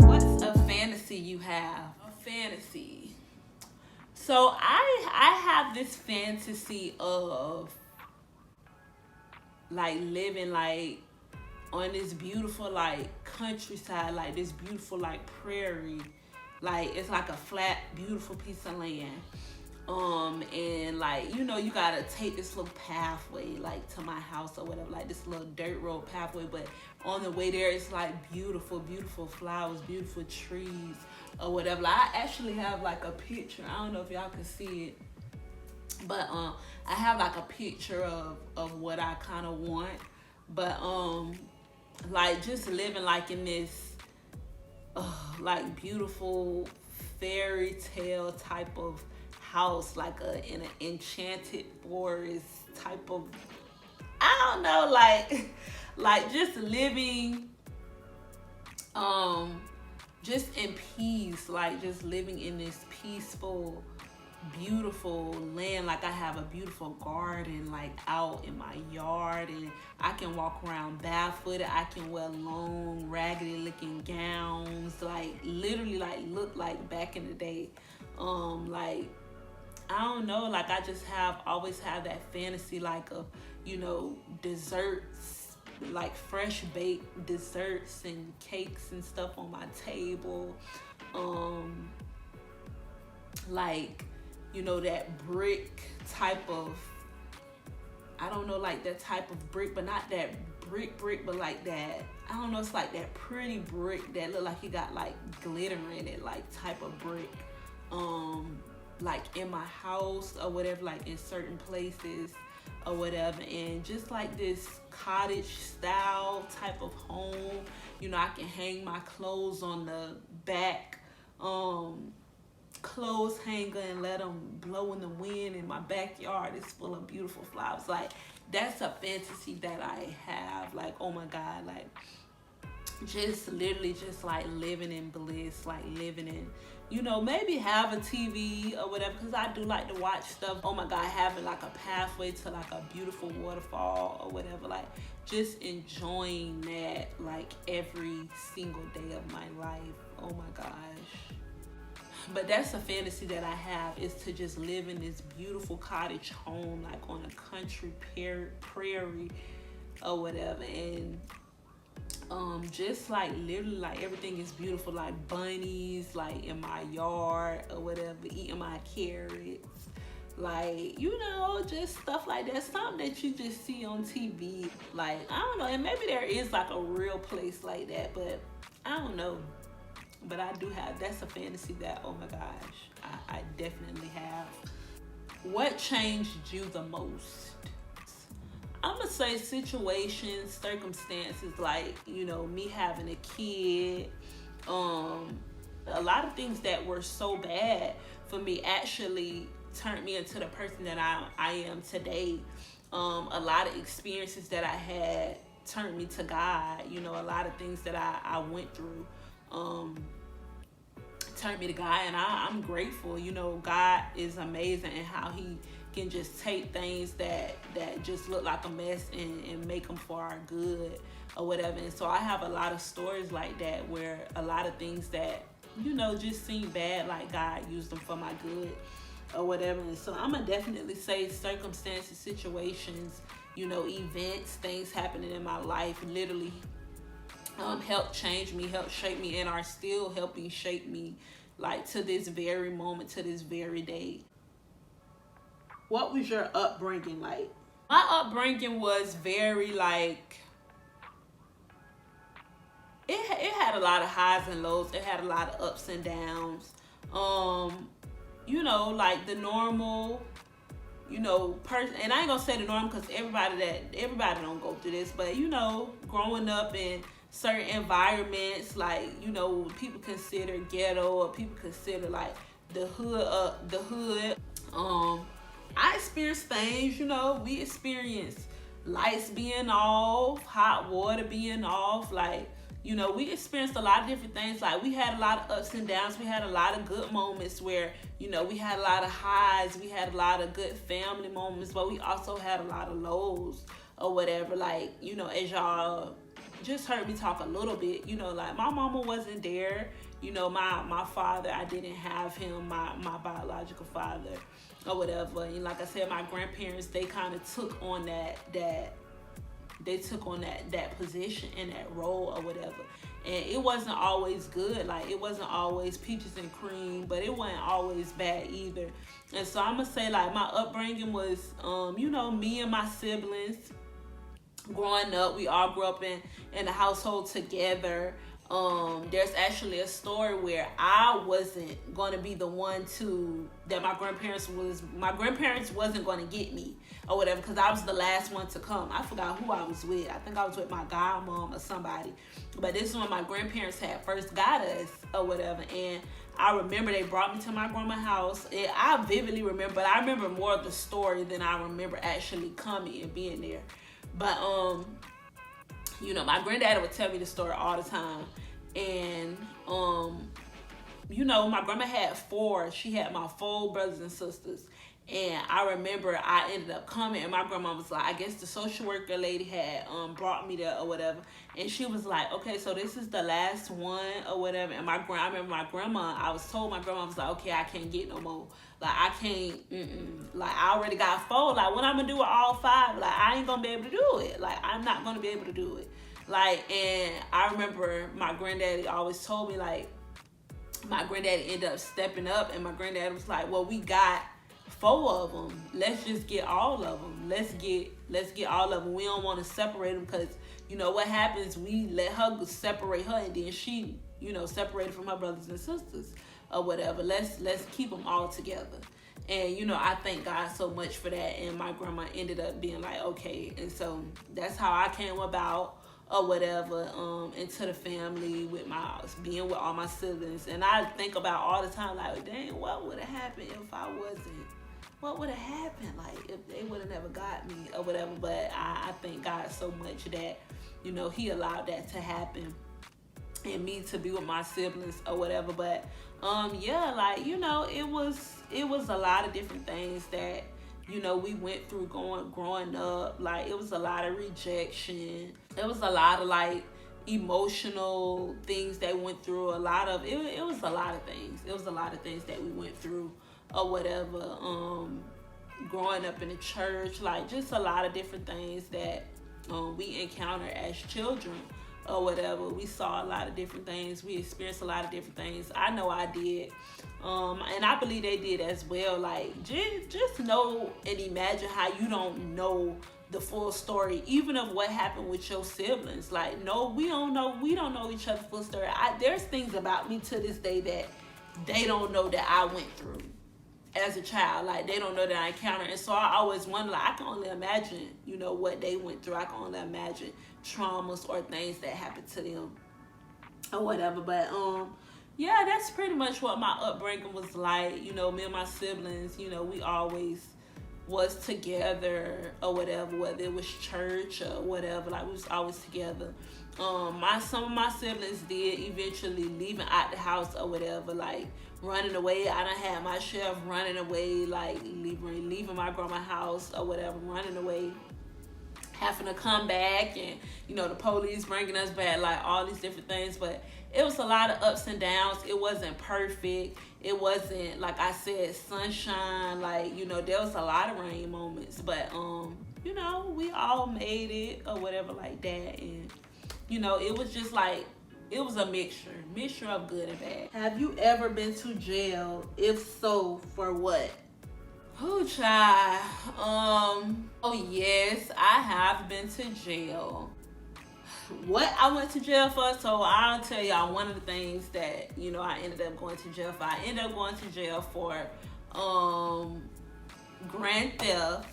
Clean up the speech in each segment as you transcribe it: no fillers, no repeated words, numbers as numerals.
What's a fantasy you have? A fantasy. So I have this fantasy of like living like on this beautiful like countryside, like this beautiful like prairie. Like it's like a flat, beautiful piece of land. And like, you gotta take this little pathway like to my house or whatever, like this little dirt road pathway, but on the way there it's like beautiful, beautiful flowers, beautiful trees or whatever. Like, I actually have like a picture. I don't know if y'all can see it, but I have like a picture of what I kind of want. But like just living like in this like beautiful fairy tale type of house, like in an enchanted forest type of, I don't know, like like just living um just in peace, like just living in this peaceful, beautiful land. Like I have a beautiful garden like out in my yard, and I can walk around barefooted. I can wear long raggedy looking gowns, like literally like look like back in the day. Like I don't know, like I just have always have that fantasy like of, desserts, like fresh baked desserts and cakes and stuff on my table. Um like, that brick type of, I don't know, like that type of brick, but not that brick, but like that, I don't know, it's like that pretty brick that look like it got like glitter in it, like type of brick. Like in my house or whatever, like in certain places or whatever, and just like this cottage style type of home. I can hang my clothes on the back clothes hanger and let them blow in the wind, and my backyard is full of beautiful flowers. Like that's a fantasy that I have. Like, oh my god, like just literally just like living in bliss, like living in, maybe have a TV or whatever, because I do like to watch stuff. Oh my god, having like a pathway to like a beautiful waterfall or whatever, like just enjoying that like every single day of my life. Oh my gosh. But that's a fantasy that I have, is to just live in this beautiful cottage home, like on a country prairie or whatever. And just like literally like everything is beautiful, like bunnies like in my yard or whatever, eating my carrots, like just stuff like that, something that you just see on TV. Like I don't know, and maybe there is like a real place like that, but I don't know. But I do have, that's a fantasy that, oh my gosh, I definitely have. What changed you the most? I'm gonna say situations, circumstances, like, me having a kid. A lot of things that were so bad for me actually turned me into the person that I am today. A lot of experiences that I had turned me to God. A lot of things that I went through turned me to God, and I'm grateful. God is amazing, and how he can just take things that just look like a mess and make them for our good or whatever. And so I have a lot of stories like that, where a lot of things that just seem bad, like God used them for my good or whatever. And so I'm gonna definitely say circumstances, situations, events, things happening in my life literally helped change me, helped shape me, and are still helping shape me, like to this very moment, to this very day. What was your upbringing like? My upbringing was very like, it had a lot of highs and lows. It had a lot of ups and downs. Like the normal, person. And I ain't gonna say the norm, because everybody don't go through this. But growing up in certain environments, like people consider ghetto, or people consider like the hood. I experienced things. We experienced lights being off, hot water being off, like we experienced a lot of different things. Like we had a lot of ups and downs. We had a lot of good moments where we had a lot of highs. We had a lot of good family moments, but we also had a lot of lows or whatever. Like, you know, as y'all just heard me talk a little bit, you know, like my mama wasn't there. You know, my father, I didn't have him, my biological father or whatever. And like I said, my grandparents, they kind of took on that position and that role or whatever. And it wasn't always good. Like, it wasn't always peaches and cream, but it wasn't always bad either. And so I'm gonna say, like, my upbringing was, you know, me and my siblings growing up, we all grew up in a household together. There's actually a story where I wasn't going to be the one that my grandparents wasn't going to get me or whatever, because I was the last one to come. I forgot who I was with. I think I was with my godmom or somebody, but this is when my grandparents had first got us or whatever. And I remember they brought me to my grandma's house. And I vividly remember, but I remember more of the story than I remember actually coming and being there. But you know, my granddaddy would tell me the story all the time. And, you know, my grandma had four. She had my 4 brothers and sisters. And I remember I ended up coming, and my grandma was like, I guess the social worker lady had brought me there or whatever. And she was like, okay, so this is the last one or whatever. And I remember my grandma, I was told, my grandma was like, okay, I can't get no more. Like, I can't, like, I already got 4. Like, what I'm going to do with all 5? Like, I ain't going to be able to do it. Like, I'm not going to be able to do it. Like, and I remember my granddaddy always told me, like, my granddaddy ended up stepping up, and my granddaddy was like, well, we got 4 of them. Let's just get all of them. Let's get all of them. We don't want to separate them, because, you know, what happens, we let her separate her, and then she, you know, separated from her brothers and sisters or whatever. Let's keep them all together. And, you know, I thank God so much for that. And my grandma ended up being like, okay. And so that's how I came about or whatever, into the family with being with all my siblings. And I think about all the time, like, dang, what would have happened if I wasn't? What would have happened, like, if they would have never got me or whatever? But I thank God so much that, you know, he allowed that to happen and me to be with my siblings or whatever. But yeah, like, you know, it was a lot of different things that, you know, we went through growing up. Like, it was a lot of rejection. It was a lot of, like, emotional things that went through. It was a lot of things. It was a lot of things that we went through or whatever. Growing up in the church, like, just a lot of different things that we encountered as children or whatever. We saw a lot of different things. We experienced a lot of different things. I know I did. And I believe they did as well. Like, just know and imagine how you don't know the full story, even of what happened with your siblings. Like, no, we don't know each other's full story. There's things about me to this day that they don't know that I went through as a child. Like, they don't know that I encountered. And so I always wonder, like, I can only imagine, you know, what they went through. I can only imagine traumas or things that happened to them or whatever. But yeah, that's pretty much what my upbringing was like. You know, me and my siblings, you know, we always was together or whatever, whether it was church or whatever. Like, we was always together. Some of my siblings did eventually leaving out the house or whatever, like running away. I done had my share of running away, like leaving my grandma's house or whatever, running away, having to come back, and, you know, the police bringing us back, like all these different things. But it was a lot of ups and downs. It wasn't perfect. It wasn't, like I said, sunshine. Like, you know, there was a lot of rain moments, but you know, we all made it or whatever like that. And, you know, it was just like, it was a mixture of good and bad. Have you ever been to jail? If so, for what? Oh, child. Oh, yes, I have been to jail. What I went to jail for? So I'll tell y'all one of the things that, you know, I ended up going to jail for. I ended up going to jail for grand theft.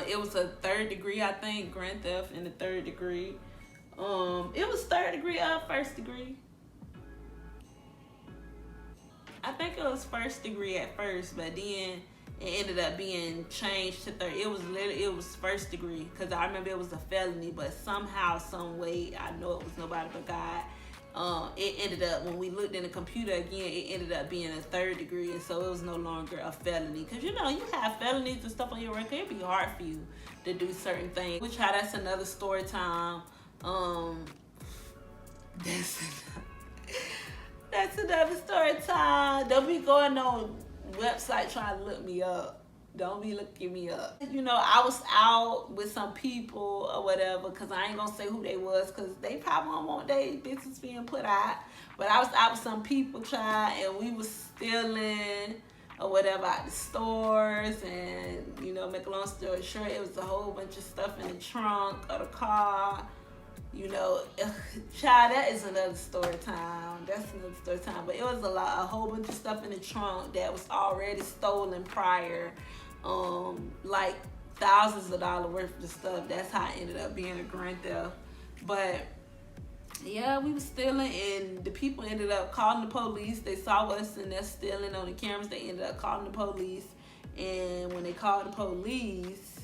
It was a 3rd degree, I think, grand theft in the 3rd degree. It was 3rd degree or 1st degree. I think it was 1st degree at first, but then it ended up being changed to 3rd. It was 1st degree, because I remember it was a felony, but somehow, some way, I know it was nobody but God. it ended up, when we looked in the computer again, it ended up being a 3rd degree, and so it was no longer a felony. Because you have felonies and stuff on your record, it'd be hard for you to do certain things. Which, that's another story time. That's another story time. Don't be going on website trying to look me up. Don't be looking me up. I was out with some people or whatever, because I ain't gonna say who they was, because they probably don't want their business being put out. But I was out with some people, and we was stealing or whatever out the stores. And, make a long story short, it was a whole bunch of stuff in the trunk of the car. Child, that is another story time. That's another story time. But it was a whole bunch of stuff in the trunk that was already stolen prior. Like thousands of dollars worth of stuff. That's how it ended up being a grand theft. But yeah, we were stealing, and the people ended up calling the police. They saw us and they're stealing on the cameras. They ended up calling the police. And when they called the police,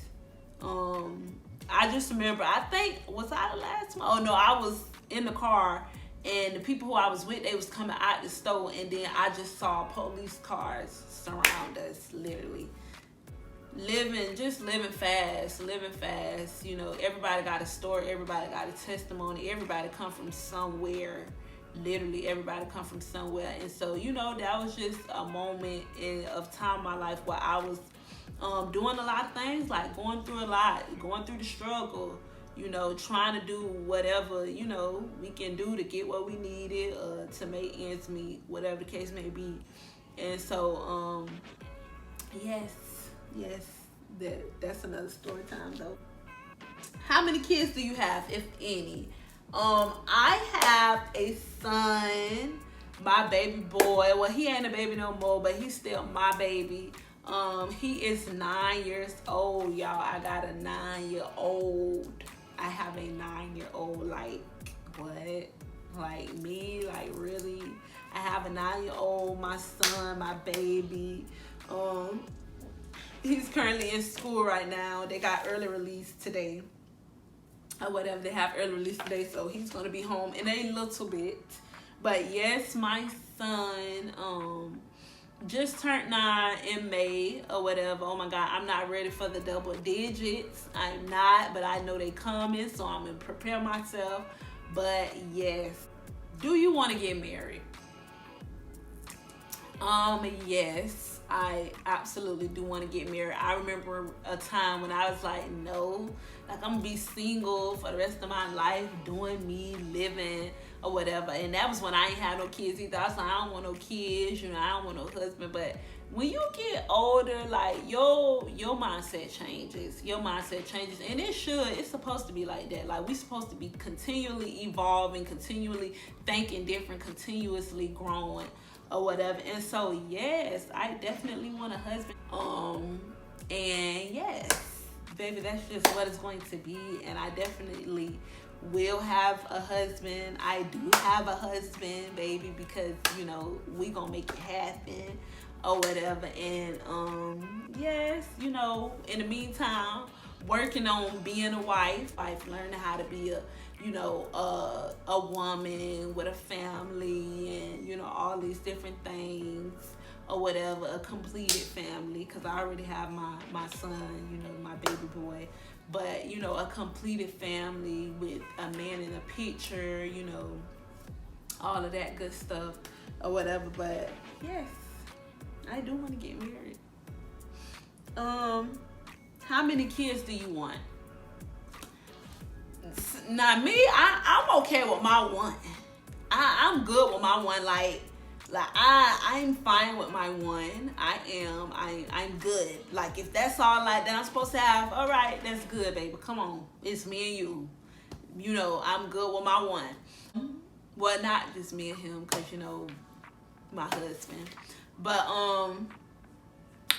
I just remember, I think, was I the last one? Oh no, I was in the car, and the people who I was with, they was coming out the store, and then I just saw police cars surround us, literally. Living fast. Everybody got a story, everybody got a testimony, everybody come from somewhere. Literally, everybody come from somewhere. And so, that was just a moment of time in my life where I was doing a lot of things, like going through a lot, going through the struggle, trying to do whatever, we can do to get what we needed, to make ends meet, whatever the case may be. And so, yes, that's another story time though. How many kids do you have, if any? I have a son, my baby boy. Well, he ain't a baby no more, but he's still my baby. He is 9 years old, y'all. I got a 9-year-old. I have a 9-year-old. Like, what? Like, me? Like, really? I have a 9-year-old, my son, my baby. He's currently in school right now. They got early release today. Or whatever, they have early release today, so he's gonna be home in a little bit. But yes, my son just turned 9 in May or whatever. Oh my God, I'm not ready for the double digits. I'm not, but I know they coming, so I'm gonna prepare myself. But yes, do you want to get married? Yes, I absolutely do want to get married. I remember a time when I was like, no, like I'm gonna be single for the rest of my life, doing me, living or whatever. And that was when I ain't had no kids either. I was like, I don't want no kids, I don't want no husband. But when you get older, like your mindset changes. Your mindset changes, and it's supposed to be like that. Like, we supposed to be continually evolving, continually thinking different, continuously growing or whatever. And so yes, I definitely want a husband. And yes, baby, that's just what it's going to be. And I definitely will have a husband. I do have a husband, baby, because we gonna make it happen or whatever. And yes, in the meantime, working on being a wife, learning how to be a woman with a family, and all these different things or whatever, a completed family, because I already have my son, my baby boy. But a completed family with a man in a picture, all of that good stuff or whatever. But yes, I do want to get married. How many kids do you want? Now me, I'm okay with my one. I'm good with my one. Like I'm fine with my one. I'm good. Like, if that's all like that I'm supposed to have, all right, that's good, baby. Come on, it's me and you. I'm good with my one. Well, not just me and him, cause my husband, but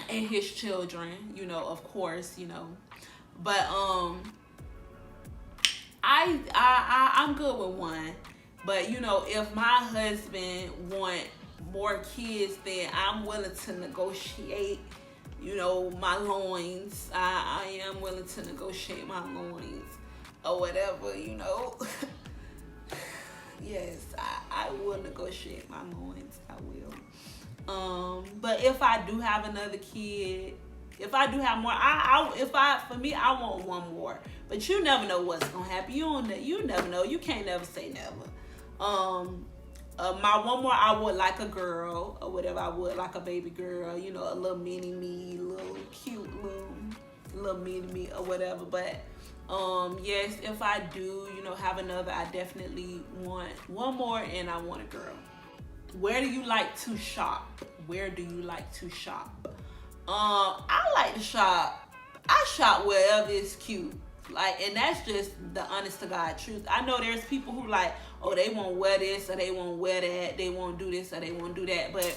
and his children, of course, but I'm good with one. But if my husband want more kids, then I'm willing to negotiate, my loins. I am willing to negotiate my loins or whatever, Yes, I will negotiate my loins. I will. But if I do have another kid, if I do have more, for me, I want one more. But you never know what's gonna happen. You never know. You can't never say never. My one more, I would like a girl or whatever. I would like a baby girl. You know, a little mini me, little cute little mini me or whatever. But yes, if I do, have another, I definitely want one more, and I want a girl. Where do you like to shop? Where do you like to shop? I like to shop. I shop wherever it's cute. Like, and that's just the honest to God truth. I know there's people who like, oh, they won't wear this or they won't wear that. They won't do this or they won't do that. But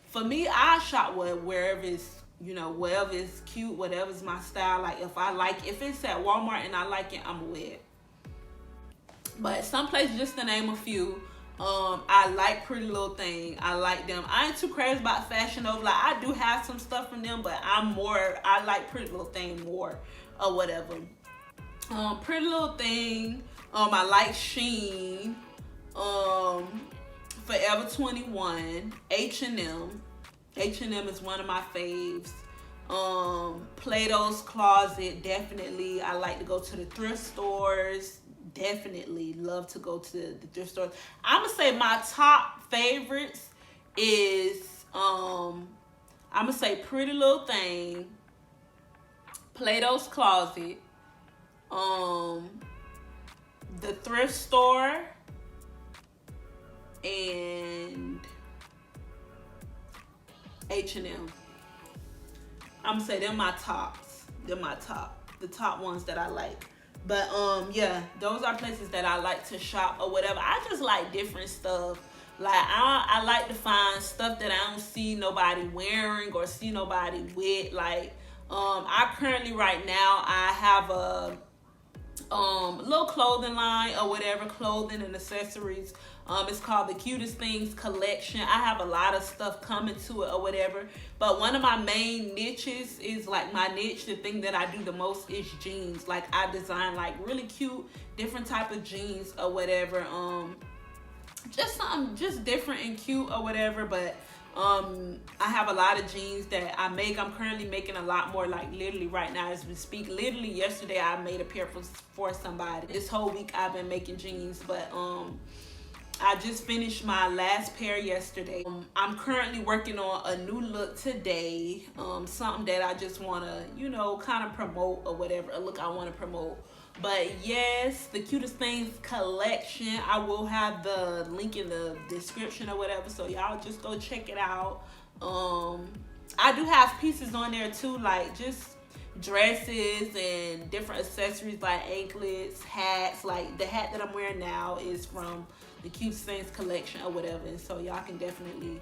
for me, I shop wherever it's, wherever it's cute, whatever's my style. Like, if it's at Walmart and I like it, I'm gonna wear it. But some places, just to name a few, I like Pretty Little Thing. I like them. I ain't too crazy about Fashion Nova. Like, I do have some stuff from them, but I like Pretty Little Thing more or whatever. Pretty Little Thing. I like Shein. Forever 21. H&M. H&M is one of my faves. Plato's Closet, definitely. I like to go to the thrift stores. Definitely love to go to the thrift stores. I'm gonna say my top favorites is I'm gonna say Pretty Little Thing, Plato's Closet, the thrift store, and H&M. I'm gonna say they're my tops. They're my the top ones that I like. But yeah, those are places that I like to shop or whatever. I just like different stuff. Like, I like to find stuff that I don't see nobody wearing or see nobody with. Like, I currently right now I have a little clothing line or whatever, clothing and accessories. It's called the Cutest Things Collection. I have a lot of stuff coming to it or whatever. But one of my main niches is like my niche. The thing that I do the most is jeans. Like, I design like really cute, different type of jeans or whatever. Just something just different and cute or whatever. But I have a lot of jeans that I make. I'm currently making a lot more, like literally right now as we speak. Literally yesterday I made a pair for somebody. This whole week I've been making jeans, but I just finished my last pair yesterday. I'm currently working on a new look today. Something that I just want to, kind of promote or whatever. A look I want to promote. But yes, the Cutest Things Collection. I will have the link in the description or whatever. So y'all just go check it out. I do have pieces on there too, like just dresses and different accessories like anklets, hats. Like the hat that I'm wearing now is from the Cutest Things Collection or whatever. And so y'all can definitely,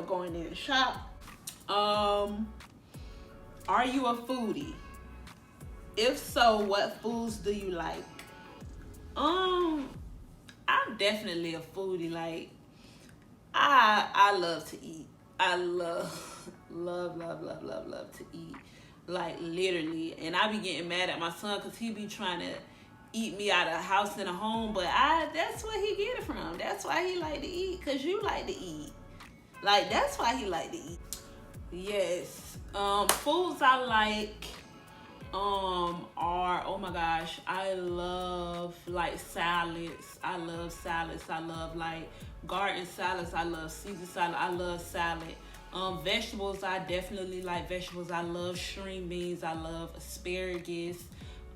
go in there and shop. Are you a foodie? If so, what foods do you like? I'm definitely a foodie. Like, I love to eat. I love to eat. Like, literally. And I be getting mad at my son because he be trying to eat me out of a house and a home, but that's where he get it from. That's why he like to eat, because you like to eat. Like, that's why he like to eat. Yes. Foods I like are, oh my gosh, I love like salads. I love salads. I love like garden salads. I love Caesar salad. I love salad. Vegetables, I definitely like vegetables. I love string beans. I love asparagus,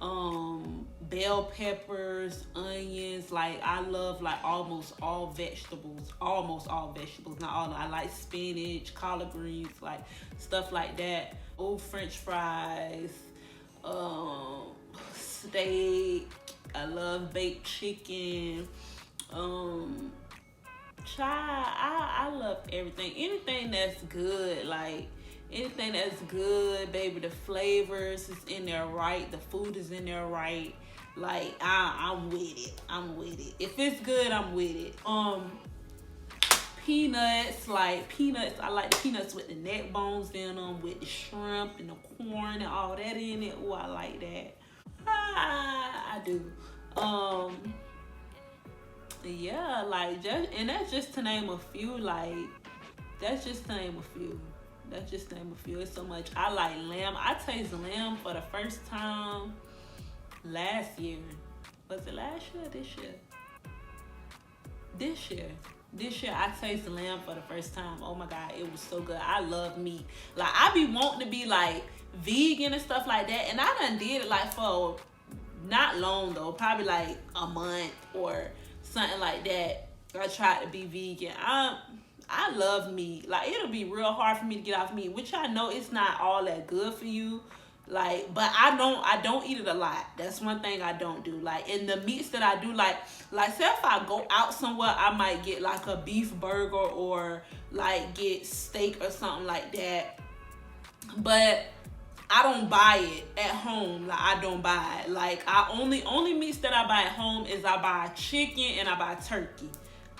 bell peppers, onions. Like, I love like almost all vegetables. Not all. I like spinach, collard greens, like stuff like that. French fries, steak. I love baked chicken. I love everything. Anything that's good, like anything that's good, baby. The flavors is in there right. The food is in there right. Like, I'm with it. If it's good, I'm with it. Peanuts, I like the peanuts with the neck bones in them, with the shrimp and the corn and all that in it. Oh, I like that. I do. Yeah, like just, and that's just to name a few. Like that's just to name a few. That's just to name a few. It's so much. I like lamb. I taste lamb for the first time last year. Was it last year or this year? This year. This year I tasted lamb for the first time. Oh my god, it was so good. I love meat. Like I be wanting to be like vegan and stuff like that. And I done did it like for not long though, probably like a month or something like that. I tried to be vegan. I love meat. Like it'll be real hard for me to get off meat, which I know it's not all that good for you. Like, but I don't eat it a lot. That's one thing I don't do. Like, in the meats that I do, like say if I go out somewhere, I might get like a beef burger or like get steak or something like that. But I don't buy it at home. Like I don't buy it. Like I only meats that I buy at home is I buy chicken and I buy turkey.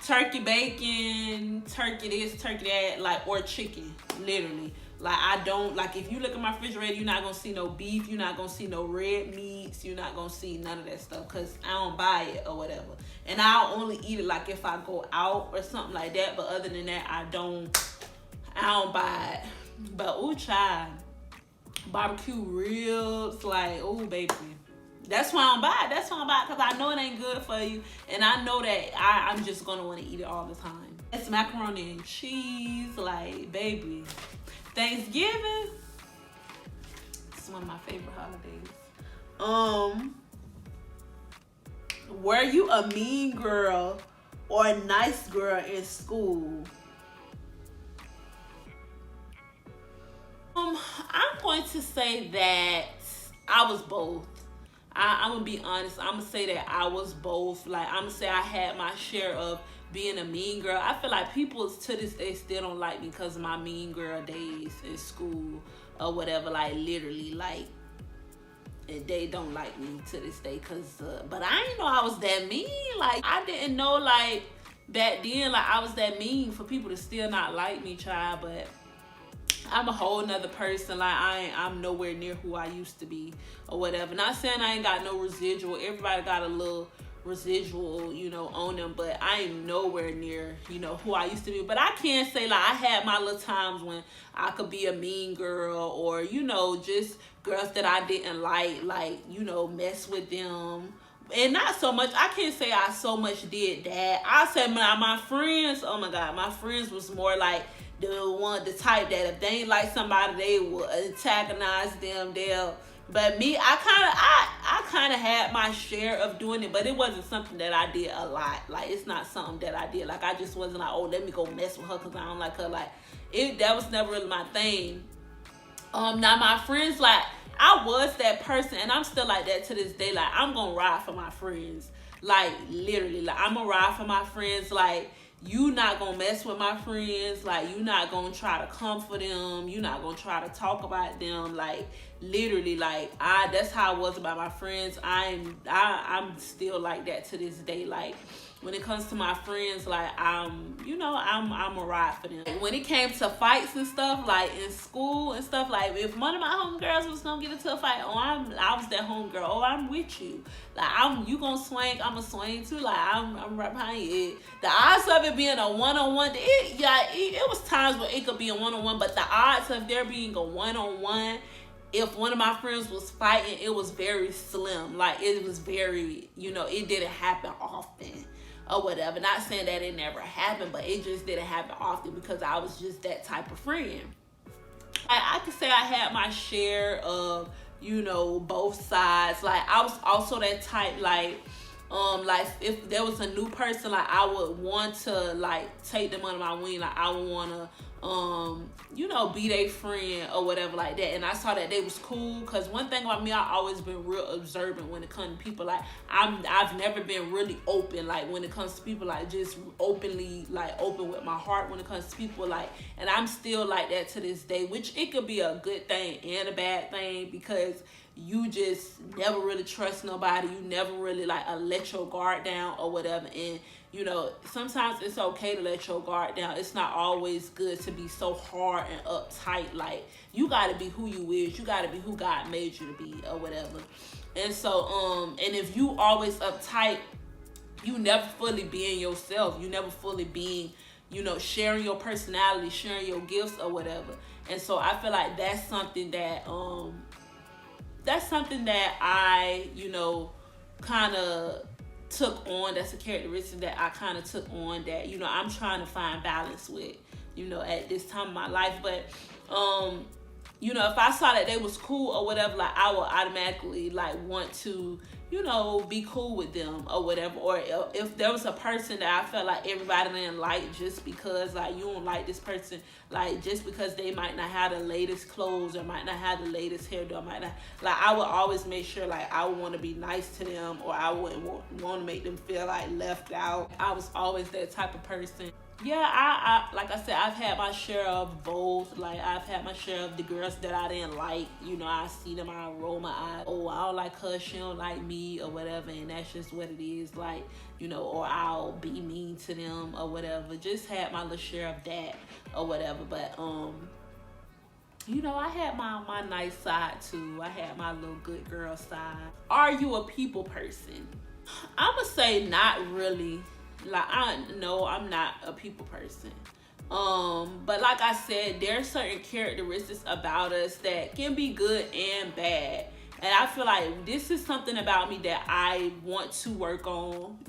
Turkey bacon, turkey this, turkey that, like, or chicken, literally. Like I don't, like if you look at my refrigerator, you're not gonna see no beef, you're not gonna see no red meats, you're not gonna see none of that stuff because I don't buy it or whatever. And I'll only eat it like if I go out or something like that. But other than that, I don't buy it. But ooh, child, barbecue ribs, like ooh, baby. That's why I don't buy it. That's why I buy it because I know it ain't good for you, and I know that I'm just gonna want to eat it all the time. It's macaroni and cheese, like baby. Thanksgiving, it's one of my favorite holidays. Were you a mean girl or a nice girl in school? I'm going to say that I was both. I'm gonna be honest. I'm gonna say that I was both. Like I'm gonna say I had my share of being a mean girl. I feel like people to this day still don't like me because of my mean girl days in school or whatever. Like literally, like they don't like me to this day. But I didn't know I was that mean. Like I didn't know like back then like I was that mean for people to still not like me, child. But I'm a whole nother person. Like I'm nowhere near who I used to be or whatever. Not saying I ain't got no residual. Everybody got a little residual, on them, but I ain't nowhere near, who I used to be. But I can say like I had my little times when I could be a mean girl or, just girls that I didn't like, mess with them. And not so much, I can't say I so much did that. I said my friends, oh my God, my friends was more like the type that if they ain't like somebody, they will antagonize them. But me, I kind of had my share of doing it, but it wasn't something that I did a lot. Like it's not something that I did. Like I just wasn't like, oh, let me go mess with her because I don't like her. Like that was never really my thing. Now my friends, like I was that person, and I'm still like that to this day. Like I'm gonna ride for my friends. Like literally, like I'm gonna ride for my friends. Like you not gonna mess with my friends. Like you not gonna try to comfort them. You not gonna try to talk about them. Like literally, like that's how I was about my friends. I'm still like that to this day. Like when it comes to my friends, like I'm a ride for them. When it came to fights and stuff, like in school and stuff, like if one of my homegirls was gonna get into a fight, I was that homegirl. Oh, I'm with you. Like you gonna swing, I'm gonna swing too. Like I'm right behind you. The odds of it being a one-on-one, it was times where it could be a one-on-one, but the odds of there being a one-on-one, if one of my friends was fighting, it was very slim. Like it was very, it didn't happen often or whatever. Not saying that it never happened, but it just didn't happen often because I was just that type of friend. I could say I had my share of, both sides. Like I was also that type, like if there was a new person, like I would want to like take them under my wing. Like I would want to be their friend or whatever like that. And I saw that they was cool, because one thing about me, I always been real observant when it comes to people. Like I've never been really open, like when it comes to people, like just openly, like open with my heart when it comes to people. Like, and I'm still like that to this day, which it could be a good thing and a bad thing, because you just never really trust nobody. You never really like let your guard down or whatever. And sometimes it's okay to let your guard down. It's not always good to be so hard and uptight. Like you gotta be who you is. You gotta be who God made you to be or whatever. And so and if you always uptight, you never fully being yourself. You never fully being, sharing your personality, sharing your gifts or whatever. And so I feel like that's something that I, kind of took on. That's a characteristic that I kind of took on that, I'm trying to find balance with, at this time of my life. But if I saw that they was cool or whatever, like I would automatically like want to, be cool with them or whatever. Or if there was a person that I felt like everybody didn't like just because like you don't like this person, like just because they might not have the latest clothes or might not have the latest hairdo, might not, like I would always make sure like I would want to be nice to them, or I wouldn't want to make them feel like left out. I was always that type of person. Yeah, I like I said, I've had my share of both. Like I've had my share of the girls that I didn't like. I see them, I roll my eye. Oh, I don't like her, she don't like me or whatever, and that's just what it is. Like, or I'll be mean to them or whatever. Just had my little share of that or whatever. But I had my nice side too. I had my little good girl side. Are you a people person? I'ma say not really. Like I'm not a people person. But like I said, there's certain characteristics about us that can be good and bad. And I feel like this is something about me that I want to work on,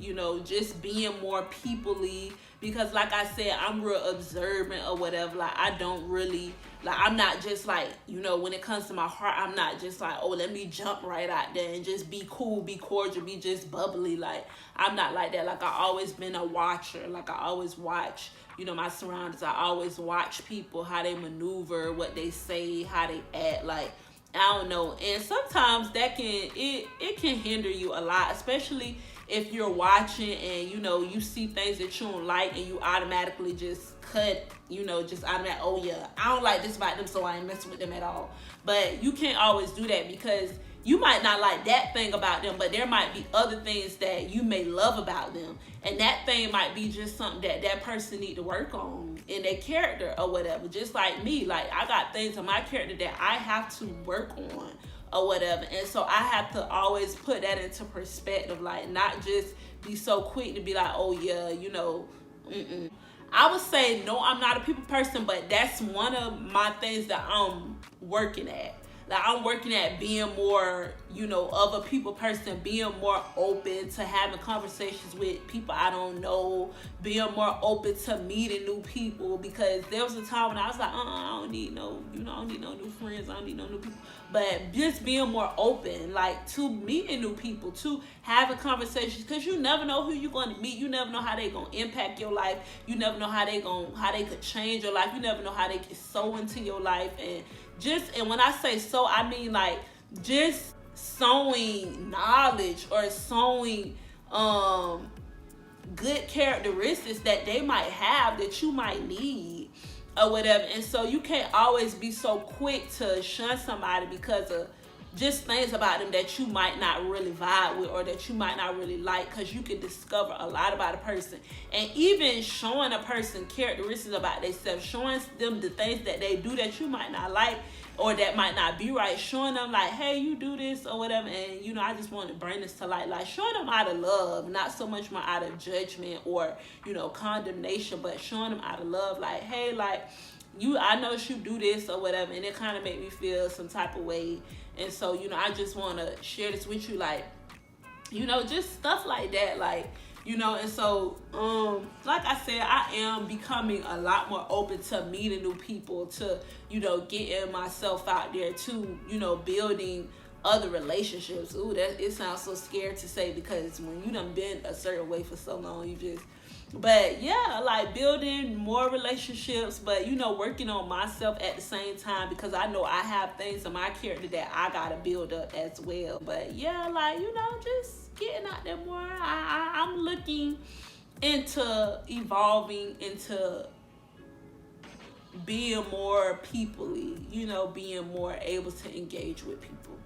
just being more people-y. Because like I said, I'm real observant or whatever. Like I don't really, like I'm not just like, when it comes to my heart, I'm not just like, oh, let me jump right out there and just be cool, be cordial, be just bubbly. Like I'm not like that. Like I always been a watcher. Like I always watch, my surroundings. I always watch people, how they maneuver, what they say, how they act. Like I don't know. And sometimes that it can hinder you a lot, especially if you're watching and you see things that you don't like and you automatically just cut, just automatic, oh yeah, I don't like this about them, so I ain't messing with them at all. But you can't always do that, because you might not like that thing about them, but there might be other things that you may love about them, and that thing might be just something that person need to work on in their character or whatever. Just like me, like I got things in my character that I have to work on or whatever. And so I have to always put that into perspective, like not just be so quick to be like, oh yeah, I would say no, I'm not a people person, but that's one of my things that I'm working at. Like I'm working at being more, of a people person, being more open to having conversations with people I don't know, being more open to meeting new people. Because there was a time when I was like, I don't need no, I don't need no new friends, I don't need no new people. But just being more open, like to meeting new people, to having conversations, because you never know who you're going to meet. You never know how they going to impact your life. You never know how they could change your life. You never know how they can sow into your life. And when I say so, I mean like just sowing knowledge or sowing good characteristics that they might have that you might need or whatever. And so you can't always be so quick to shun somebody because of just things about them that you might not really vibe with or that you might not really like, because you can discover a lot about a person. And even showing a person characteristics about themselves, showing them the things that they do that you might not like or that might not be right, showing them like, hey, you do this or whatever. And I just want to bring this to light, like showing them out of love, not so much more out of judgment or condemnation, but showing them out of love, like, hey, like I know you do this or whatever. And it kind of made me feel some type of way. And so, I just want to share this with you, like, just stuff like that, like, and so, like I said, I am becoming a lot more open to meeting new people, to, getting myself out there, to, building other relationships. Ooh, it sounds so scary to say, because when you done been a certain way for so long, but yeah, like building more relationships, but working on myself at the same time, because I know I have things in my character that I gotta build up as well. But yeah, like just getting out there more. I'm looking into evolving into being more people-y, being more able to engage with people.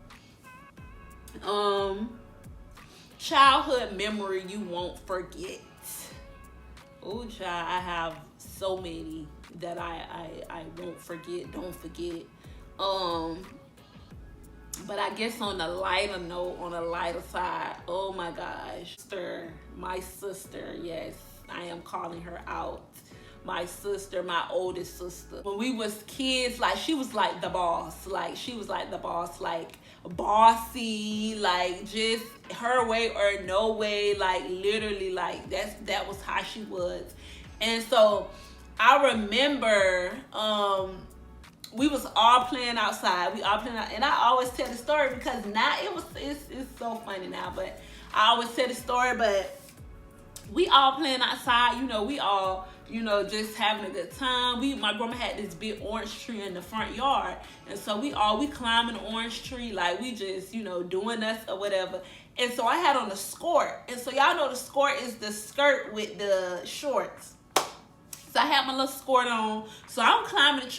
Childhood memory you won't forget. Oh, child, I have so many that I won't forget, don't forget. But I guess on a lighter note, on a lighter side, oh my gosh, my sister, yes, I am calling her out. My sister, my oldest sister. When we was kids, like she was like the boss. Like she was like the boss, like bossy, like just her way or no way. Like literally, like that was how she was. And so I remember we was all playing outside. We all playing out, and I always tell the story because now it's so funny now, but I always tell the story. But we all playing outside, we all, just having a good time. My grandma had this big orange tree in the front yard, and so we climbing the orange tree, like we just, doing us or whatever. And so I had on a skirt, and so y'all know the skirt is the skirt with the shorts. So I had my little skirt on. So I'm climbing the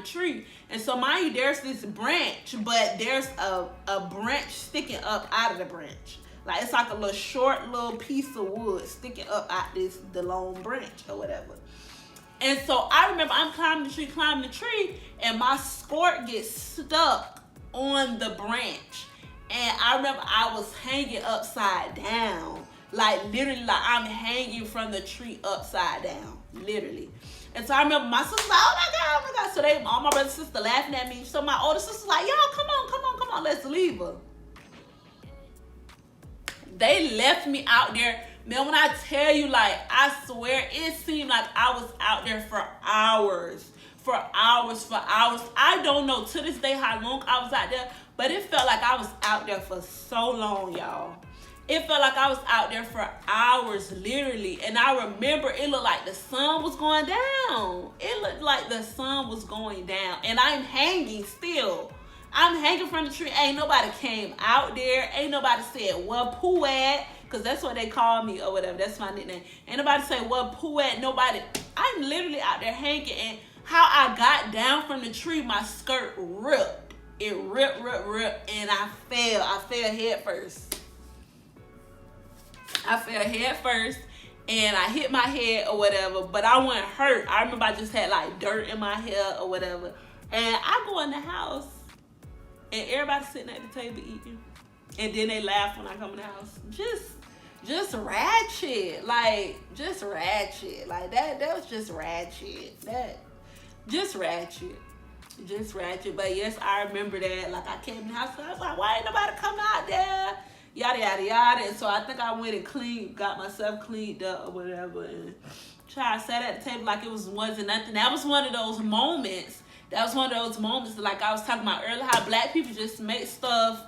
tree. And so mind you, there's this branch, but there's a branch sticking up out of the branch. Like it's like a little short little piece of wood sticking up out the long branch or whatever. And so I remember I'm climbing the tree, and my skirt gets stuck on the branch. And I remember I was hanging upside down. Like literally, like I'm hanging from the tree upside down. Literally. And so I remember my sister like, oh my God. So all my brother and sister laughing at me. So my older sister's like, yo, come on, let's leave her. They left me out there. Man, when I tell you, like, I swear, it seemed like I was out there for hours. I don't know to this day how long I was out there, but it felt like I was out there for so long, y'all. It felt like I was out there for hours, literally. And I remember it looked like the sun was going down. And I'm hanging still. I'm hanging from the tree. Ain't nobody came out there. Ain't nobody said, well, poo at? Because that's what they call me or whatever. That's my nickname. Ain't nobody say, well, poo at? Nobody. I'm literally out there hanging. And how I got down from the tree, my skirt ripped. It ripped. And I fell. I fell head first. And I hit my head or whatever, but I wasn't hurt. I remember I just had like dirt in my hair or whatever. And I go in the house, and everybody's sitting at the table eating. And then they laugh when I come in the house. Just ratchet. Like that was just ratchet. Just ratchet. But yes, I remember that. Like I came in the house, and I was like, why ain't nobody coming out there? Yada yada yada. And so I think I went and got myself cleaned up or whatever, and sat at the table like it wasn't nothing. That was one of those moments. Like I was talking about earlier, how black people just make stuff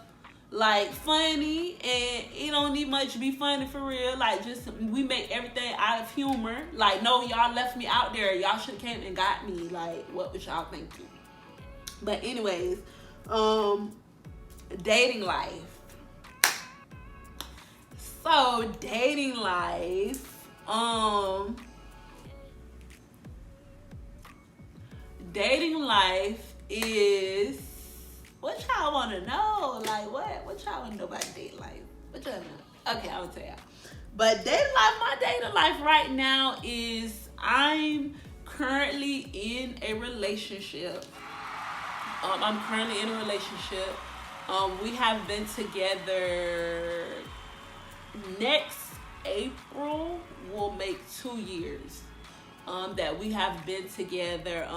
like funny, and it don't need much to be funny for real. Like just we make everything out of humor. Like, no, y'all left me out there. Y'all should have came and got me. Like, what was y'all thinking? But anyways, dating life. So dating life, is, what y'all want to know? Like what y'all want to know about dating life? What y'all know? Okay, I'll tell y'all. But my dating life right now is, I'm currently in a relationship. We have been together. Next April will make 2 years that we have been together.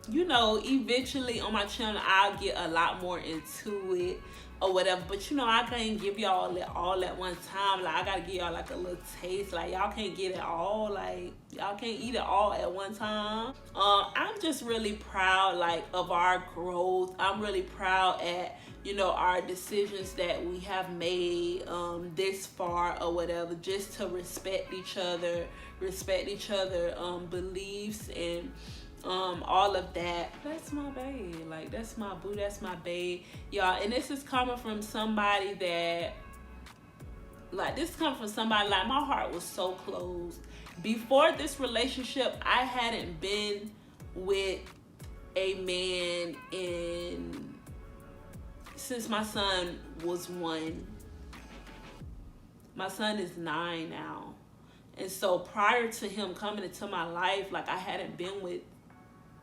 Eventually on my channel I'll get a lot more into it or whatever, but I can't give y'all all at one time. Like I gotta give y'all like a little taste. Like y'all can't get it all. Like y'all can't eat it all at one time. I'm just really proud of our growth. I'm really proud at our decisions that we have made this far or whatever, just to respect each other beliefs and all of that. That's my babe. Like that's my boo, that's my babe, y'all. And this is coming from somebody that, like my heart was so closed. Before this relationship, I hadn't been with a man since my son was 1. My son is 9 now. And so prior to him coming into my life, like I hadn't been with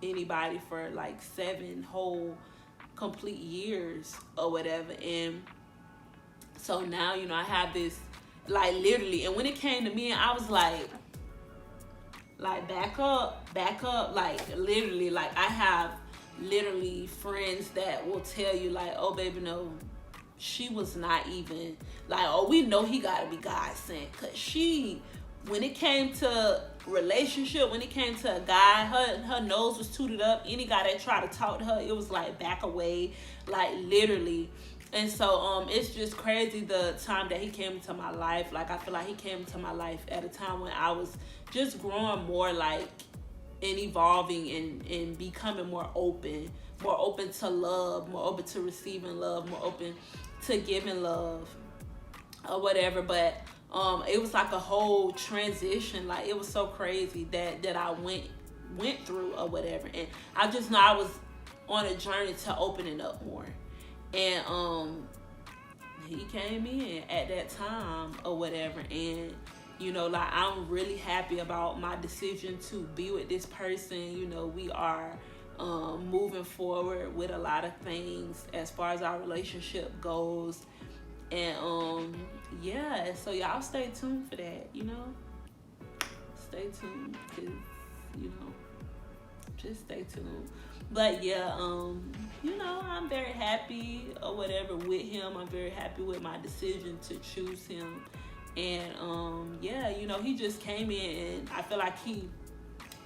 anybody for like 7 whole complete years or whatever. And so now, you know, I have this, like, literally, and when it came to me, I was like back up, like, literally, like, I have literally friends that will tell you, like, oh baby, no, she was not even, like, oh, we know he gotta be God sent, cause she, when it came to relationship, when it came to a guy, her nose was tooted up. Any guy that tried to talk to her, it was like back away, like, literally. And so it's just crazy the time that he came into my life. Like, I feel like he came into my life at a time when I was just growing more, like, and evolving and becoming more open to love, more open to receiving love, more open to giving love or whatever. But it was like a whole transition. Like, it was so crazy that I went through or whatever. And I just know I was on a journey to opening up more. And he came in at that time or whatever. And, you know, like, I'm really happy about my decision to be with this person. You know, we are moving forward with a lot of things as far as our relationship goes. And yeah, so y'all stay tuned for that, you know. Stay tuned, cause, you know, just stay tuned. But yeah, you know, I'm very happy or whatever with him. I'm very happy with my decision to choose him. And yeah, you know, he just came in, and I feel like he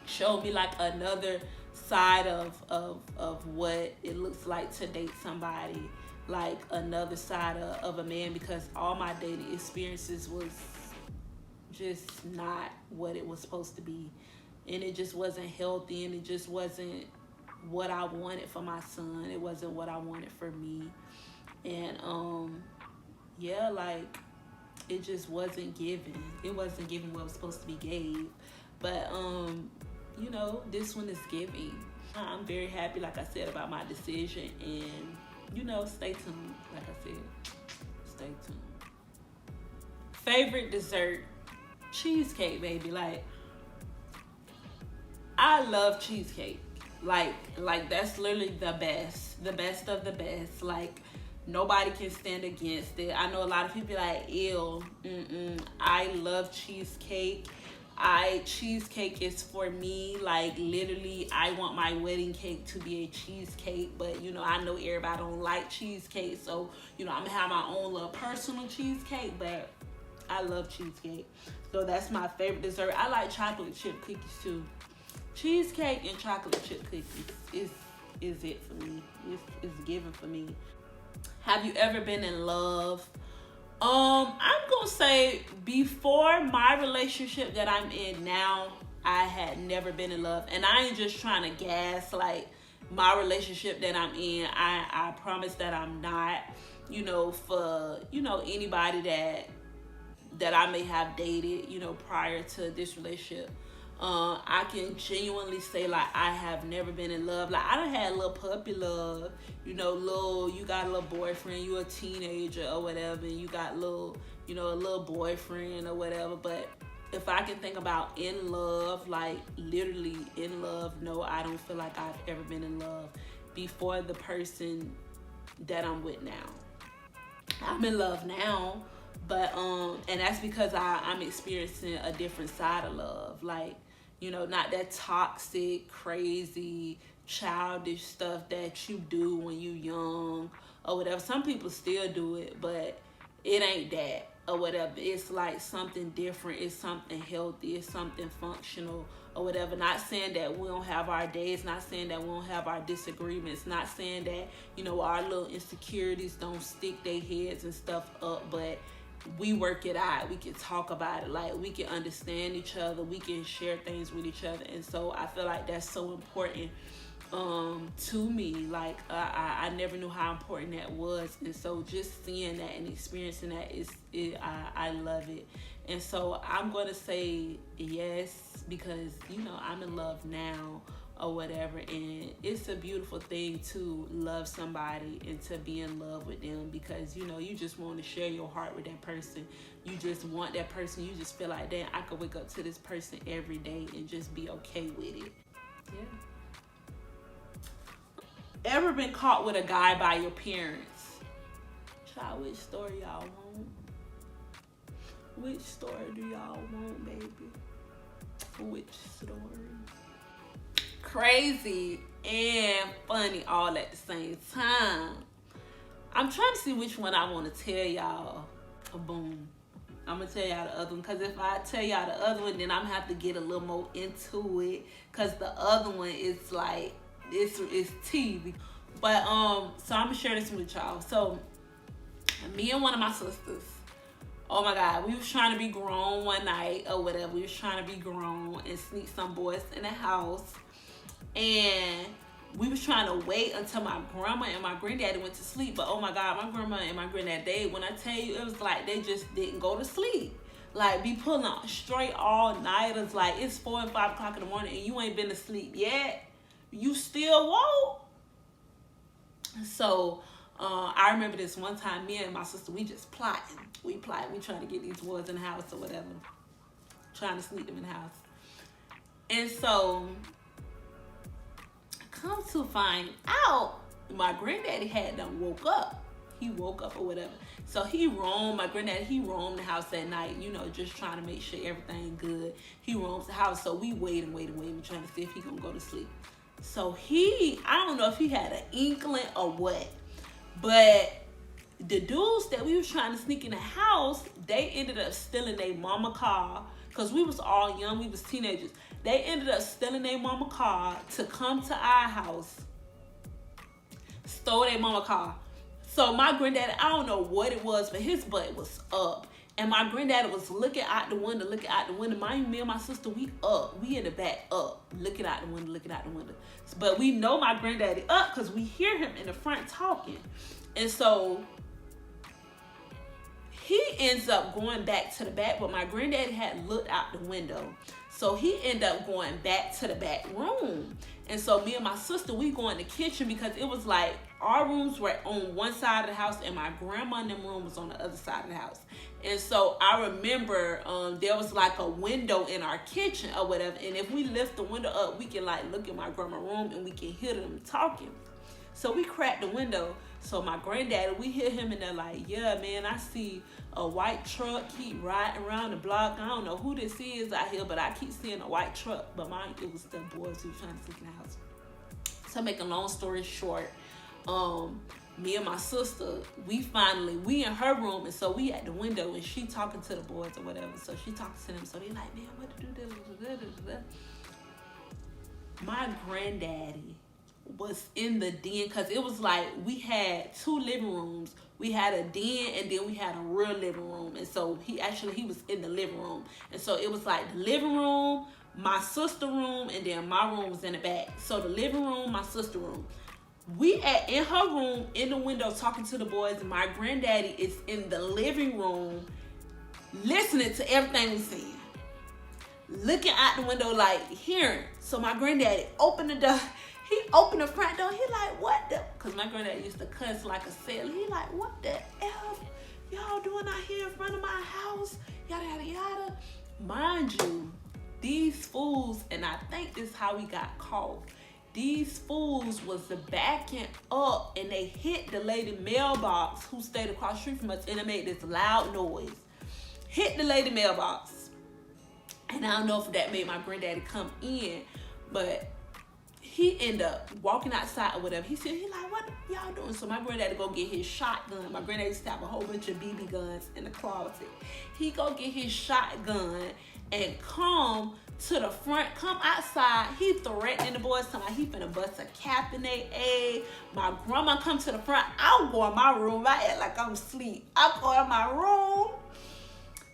showed me like another side of what it looks like to date somebody, like another side of a man, because all my dating experiences was just not what it was supposed to be, and it just wasn't healthy, and it just wasn't what I wanted for my son. It wasn't what I wanted for me. And yeah, like, it just wasn't given. It wasn't given what was supposed to be gave. But you know, this one is giving. I'm very happy, like I said, about my decision. And, you know, stay tuned. Like I said, stay tuned. Favorite dessert? Cheesecake, baby. Like, I love cheesecake. Like that's literally the best of the best. Like, nobody can stand against it. I know a lot of people like, ew. I love cheesecake. Cheesecake is for me. Like, literally, I want my wedding cake to be a cheesecake. But, you know, I know everybody don't like cheesecake, so, you know, I'm gonna have my own little personal cheesecake. But I love cheesecake, so that's my favorite dessert. I like chocolate chip cookies too. Cheesecake and chocolate chip cookies is it for me. It's given for me. Have you ever been in love? I'm gonna say, before my relationship that I'm in now, I had never been in love. And I ain't just trying to gas like my relationship that I'm in. I promise that I'm not. You know, for, you know, anybody that I may have dated, you know, prior to this relationship, I can genuinely say, like, I have never been in love. Like, I done had a little puppy love, you know, you got a little boyfriend, you a teenager or whatever, and you got little, you know, a little boyfriend or whatever. But if I can think about in love, like literally in love, no, I don't feel like I've ever been in love before the person that I'm with now. I'm in love now, but and that's because I'm experiencing a different side of love. Like, you know, not that toxic, crazy, childish stuff that you do when you young or whatever. Some people still do it, but it ain't that or whatever. It's like something different. It's something healthy. It's something functional or whatever. Not saying that we don't have our days. Not saying that we don't have our disagreements. Not saying that, you know, our little insecurities don't stick their heads and stuff up, but we work it out. We can talk about it. Like, we can understand each other. We can share things with each other. And so I feel like that's so important to me. Like, I never knew how important that was. And so just seeing that and experiencing that I love it. And so I'm going to say yes, because, you know, I'm in love now or whatever, and it's a beautiful thing to love somebody and to be in love with them, because, you know, you just want to share your heart with that person. You just want that person. You just feel like, damn, I could wake up to this person every day and just be okay with it. Yeah. ever been caught with a guy by your parents? Child, which story y'all want? Which story do y'all want, baby? Which story? Crazy and funny all at the same time. I'm trying to see which one I want to tell y'all. Boom. I'm going to tell y'all the other one. Because if I tell y'all the other one, then I'm going to have to get a little more into it. Because the other one is like, it's TV. But, so I'm going to share this with y'all. So, me and one of my sisters, oh my God, we was trying to be grown one night or whatever. We was trying to be grown and sneak some boys in the house. And we was trying to wait until my grandma and my granddaddy went to sleep. But oh my God, my grandma and my granddaddy, when I tell you, it was like they just didn't go to sleep. Like, be pulling out straight all night. It's like it's 4 and 5 o'clock in the morning and you ain't been to sleep yet. You still woke. So I remember this one time, me and my sister, we just plotting. We trying to get these boys in the house or whatever. Trying to sneak them in the house. And so, come to find out, my granddaddy had done woke up. He woke up or whatever. So my granddaddy roamed the house at night, you know, just trying to make sure everything good. He roams the house. So we waiting. We're trying to see if he gonna go to sleep. So I don't know if he had an inkling or what, but the dudes that we was trying to sneak in the house, they ended up stealing their mama car. Because we was all young, we was teenagers. They ended up stealing their mama car to come to our house. Stole their mama car. So my granddaddy, I don't know what it was, but his butt was up. And my granddaddy was looking out the window. Me and my sister, we up. We in the back up. Looking out the window. But we know my granddaddy up because we hear him in the front talking. And so he ends up going back to the back, but my granddaddy had looked out the window. So he ended up going back to the back room. And so me and my sister, we go in the kitchen because it was like our rooms were on one side of the house and my grandma and them room was on the other side of the house. And so I remember there was like a window in our kitchen or whatever. And if we lift the window up, we can like look in my grandma's room and we can hear them talking. So we cracked the window. So my granddaddy, we hear him and they're like, yeah, man, I see a white truck keep riding around the block. I don't know who this is out here, but I keep seeing a white truck. But it was the boys who were trying to sneak in the house. So make a long story short, me and my sister, we in her room, and so we at the window and she talking to the boys or whatever. So she talking to them. So they like, man, what to do? My granddaddy was in the den because it was like we had 2 living rooms. We had a den and then we had a real living room. And so he was in the living room. And so it was like the living room, my sister room, and then my room was in the back. So the living room, my sister room. We in her room in the window talking to the boys, and my granddaddy is in the living room listening to everything we saying. Looking out the window like hearing. So my granddaddy opened the door. He opened the front door. He like, what the? Because my granddad used to cuss like a sailor. He like, what the F y'all doing out here in front of my house? Yada, yada, yada. Mind you, these fools, and I think this is how we got caught. These fools was backing up and they hit the lady mailbox who stayed across the street from us and it made this loud noise. Hit the lady mailbox. And I don't know if that made my granddaddy come in, but he ended up walking outside or whatever. He like, what y'all doing? So my granddaddy go get his shotgun. My granddaddy used to have a whole bunch of BB guns in the closet. He go get his shotgun and come to the front, come outside. He threatening the boys, somebody he finna bust a cap in their egg. My grandma come to the front. I'll go in my room. I act like I'm asleep. I go in my room.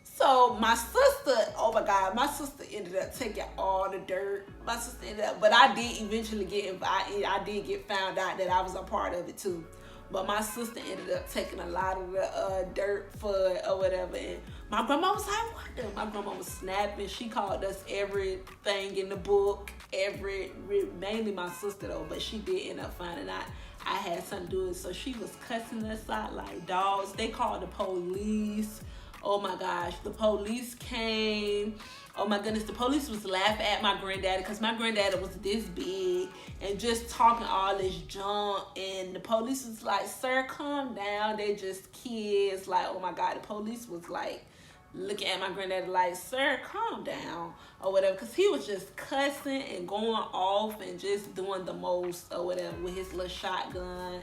So my sister, oh my God, my sister ended up taking all the dirt. But I did eventually I did get found out that I was a part of it too. But my sister ended up taking a lot of the dirt for it or whatever. And my grandma was like, what the? My grandma was snapping. She called us everything in the book. Mainly my sister though, but she did end up finding out I had something to do with it. So she was cussing us out like dogs. They called the police. Oh my gosh, the police came. Oh my goodness, the police was laughing at my granddaddy because my granddaddy was this big and just talking all this junk. And the police was like, sir, calm down. They just kids. Like, oh my God, the police was like looking at my granddaddy like, sir, calm down or whatever. Because he was just cussing and going off and just doing the most or whatever with his little shotgun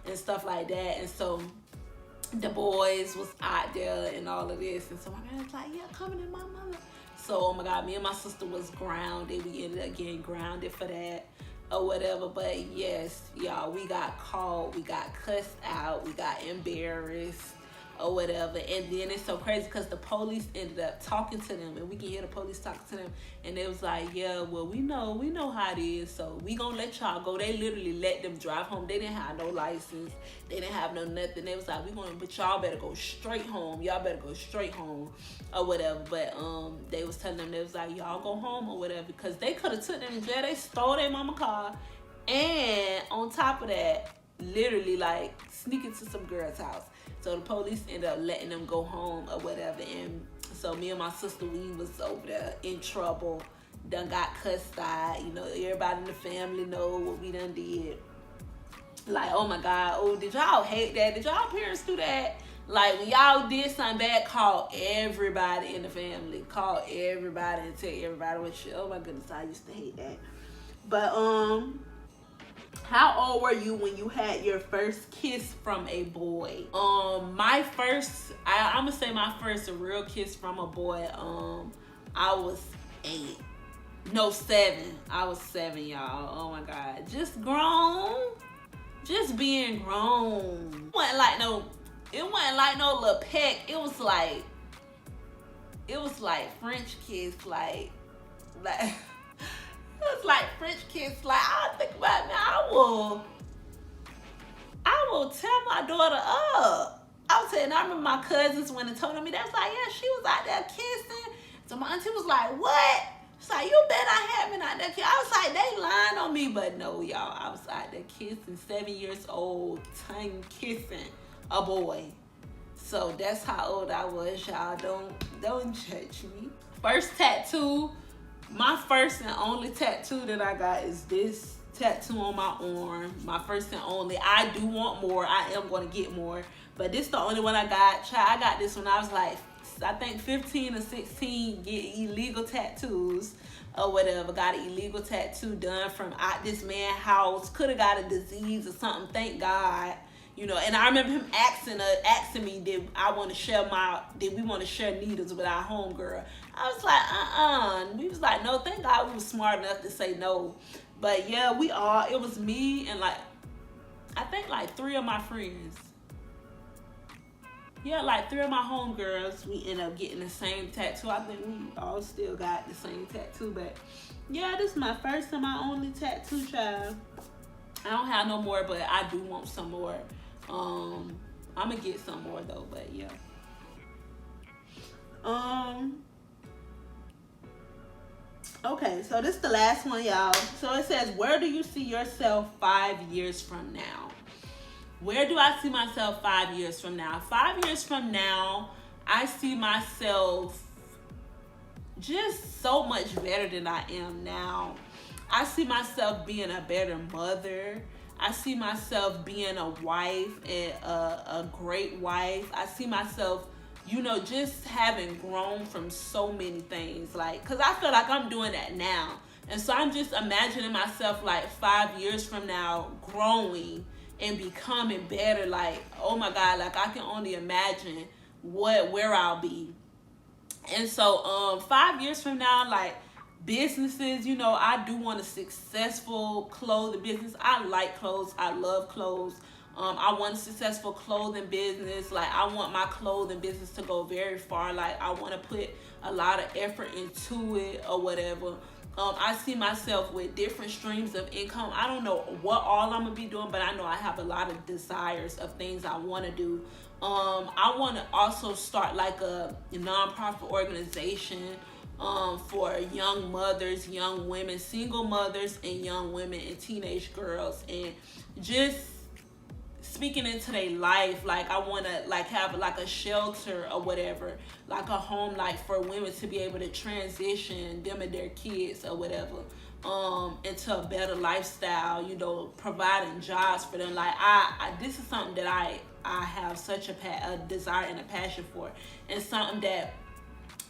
and stuff like that. And so the boys was out there and all of this. And so my granddaddy was like, yeah, coming in my mother. So, oh my God, me and my sister was grounded. We ended up getting grounded for that or whatever. But yes, y'all, we got caught. We got cussed out. We got embarrassed or whatever. And then it's so crazy because the police ended up talking to them. And we can hear the police talking to them. And they was like, yeah, well, we know how it is. So we gonna let y'all go. They literally let them drive home. They didn't have no license. They didn't have no nothing. They was like, but y'all better go straight home. Y'all better go straight home or whatever. But they was telling them, they was like, y'all go home or whatever, because they could have took them in jail. They stole their mama car, and on top of that, literally like sneak into some girl's house. So the police ended up letting them go home or whatever. And so me and my sister, we was over there in trouble, done got cussed out. You know, everybody in the family know what we done did. Like, oh my God, oh, did y'all hate that? Did y'all parents do that? Like, when y'all did something bad, call everybody in the family. Call everybody and tell everybody what you. Oh my goodness, I used to hate that. But how old were you when you had your first kiss from a boy? My first, I'm gonna say my first real kiss from a boy. I was 8. No, 7. I was 7, y'all. Oh my God, just grown, just being grown. It wasn't like no little peck. It was like French kiss, like. It was like French kiss. Like, I think about it, man, I will tear my daughter up. I was saying, I remember my cousins when they told me, they was like, yeah, she was out there kissing. So my auntie was like, what? She's like, you bet I had been out there kissing. I was like, they lying on me. But no, y'all, I was out there kissing, 7 years old, tongue kissing a boy. So that's how old I was, y'all. Don't judge me. First tattoo. My first and only tattoo that I got is this tattoo on my arm. My first and only. I do want more. I am going to get more. But this is the only one I got. I got this when I was like, I think 15 or 16, get illegal tattoos or whatever. Got an illegal tattoo done from out this man's house. Could have got a disease or something. Thank God. You know, and I remember him asking me, did we want to share needles with our homegirl? I was like, We was like, no, thank God we was smart enough to say no. But yeah, it was me and I think 3 of my friends. Yeah, 3 of my homegirls, we ended up getting the same tattoo. I think we all still got the same tattoo, but yeah, this is my first and my only tattoo, child. I don't have no more, but I do want some more. I'm gonna get some more though, but yeah. Okay, so this is the last one, y'all. So it says, where do you see yourself 5 years from now? Where do I see myself 5 years from now? 5 years from now, I see myself just so much better than I am now. I see myself being a better mother. I see myself being a wife and a great wife. I see myself, just having grown from so many things. Because I feel like I'm doing that now. And so I'm just imagining myself 5 years from now growing and becoming better. Oh my God, I can only imagine where I'll be. And so 5 years from now, businesses, I do want a successful clothing business. I like clothes. I love clothes. I want a successful clothing business. I want my clothing business to go very far. I want to put a lot of effort into it or whatever. I see myself with different streams of income. I don't know what all I'm going to be doing, but I know I have a lot of desires of things I want to do. I want to also start a nonprofit organization for young mothers, young women, single mothers, and young women and teenage girls, and just speaking into their life. Like I want to like have like a shelter or whatever, like a home, like for women to be able to transition them and their kids or whatever into a better lifestyle, you know, providing jobs for them. Like I this is something that I have such a desire and a passion for, and something that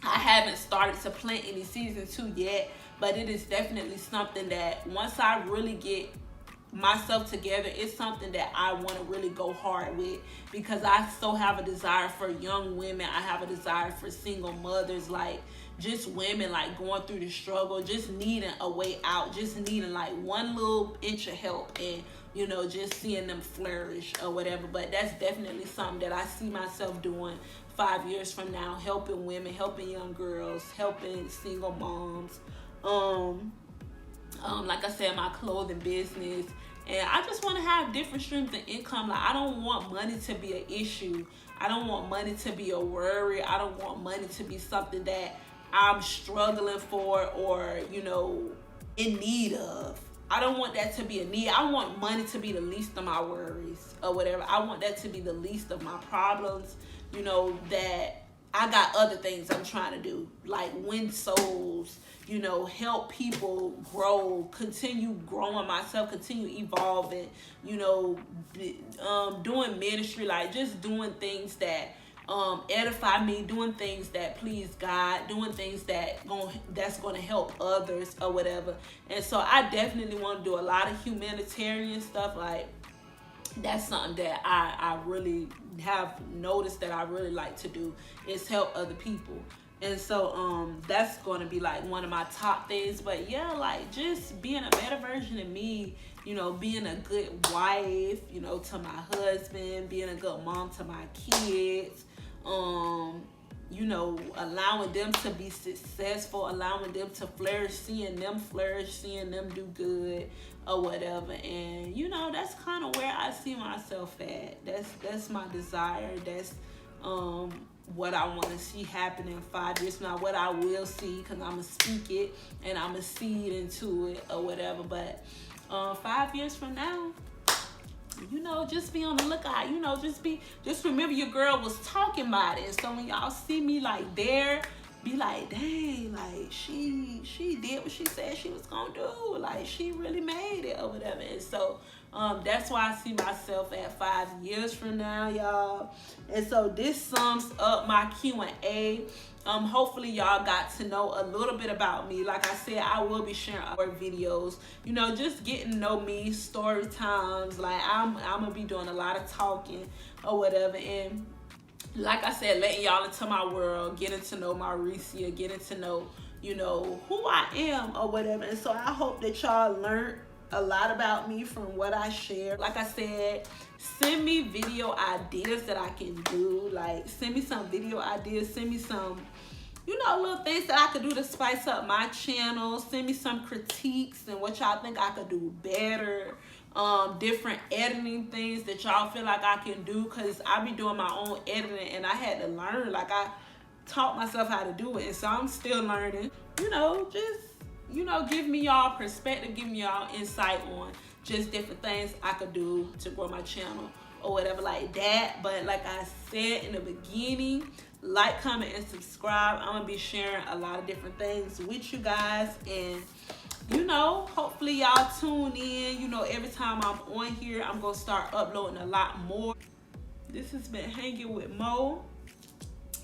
I haven't started to plant any season 2 yet, but it is definitely something that once I really get myself together, it's something that I want to really go hard with, because I so have a desire for young women. I have a desire for single mothers, like just women like going through the struggle, just needing a way out, just needing like one little inch of help, and you know, just seeing them flourish or whatever. But that's definitely something that I see myself doing 5 years from now, helping women, helping young girls, helping single moms. Like I said, my clothing business, and I just want to have different streams of income. Like I don't want money to be an issue. I don't want money to be a worry. I don't want money to be something that I'm struggling for, or you know, in need of. I don't want that to be a need. I want money to be the least of my worries or whatever. I want that to be the least of my problems. You know, that I got other things I'm trying to do, like win souls, you know, help people grow, continue growing myself, continue evolving, you know, doing ministry, like just doing things that edify me, doing things that please God, doing things that's gonna help others or whatever. And so I definitely want to do a lot of humanitarian stuff. Like that's something that I really have noticed that I really like to do, is help other people. And so that's going to be like one of my top things. But yeah, like just being a better version of me, you know, being a good wife, you know, to my husband, being a good mom to my kids, you know, allowing them to be successful, allowing them to flourish, seeing them do good or whatever. And you know, that's kind of where I see myself at. That's my desire. That's what I want to see happen in 5 years from now, what I will see, because I'm going to speak it and I'm going to seed into it or whatever. But 5 years from now, you know, just be on the lookout. You know, just remember your girl was talking about it. And so when y'all see me like there, be like, dang, like she did what she said she was gonna do. Like she really made it or whatever. And so that's why I see myself at 5 years from now, y'all. And so this sums up my Q&A. Hopefully y'all got to know a little bit about me. Like I said, I will be sharing more videos, you know, just getting to know me, story times. Like I'm gonna be doing a lot of talking or whatever. And like I said, letting y'all into my world, getting to know Mauricia, getting to know, you know, who I am or whatever. And so I hope that y'all learned a lot about me from what I share. Like I said, send me video ideas that I can do. Like send me some video ideas, send me some, you know, little things that I could do to spice up my channel. Send me some critiques and what y'all think I could do better. Different editing things that y'all feel like I can do, because I be doing my own editing and I had to learn. Like I taught myself how to do it, and so I'm still learning. You know, just, you know, give me y'all perspective, give me y'all insight on just different things I could do to grow my channel or whatever like that. But like I said in the beginning, like, comment, and subscribe. I'm gonna be sharing a lot of different things with you guys, and you know, hopefully y'all tune in. You know, every time I'm on here, I'm gonna start uploading a lot more. This has been Hanging with Mo.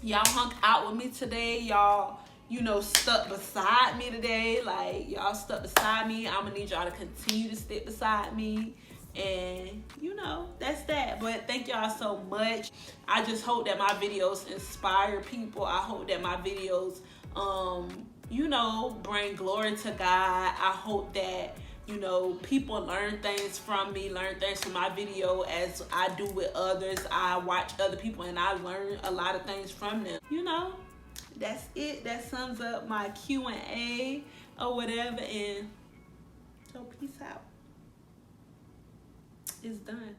Y'all hung out with me today. Y'all, you know, stuck beside me today. Like, y'all stuck beside me. I'm gonna need y'all to continue to stick beside me. And, you know, that's that. But thank y'all so much. I just hope that my videos inspire people. I hope that my videos, you know, bring glory to God. I hope that, you know, people learn things from me, learn things from my video as I do with others. I watch other people and I learn a lot of things from them. You know, that's it. That sums up my Q&A or whatever. And so peace out. It's done.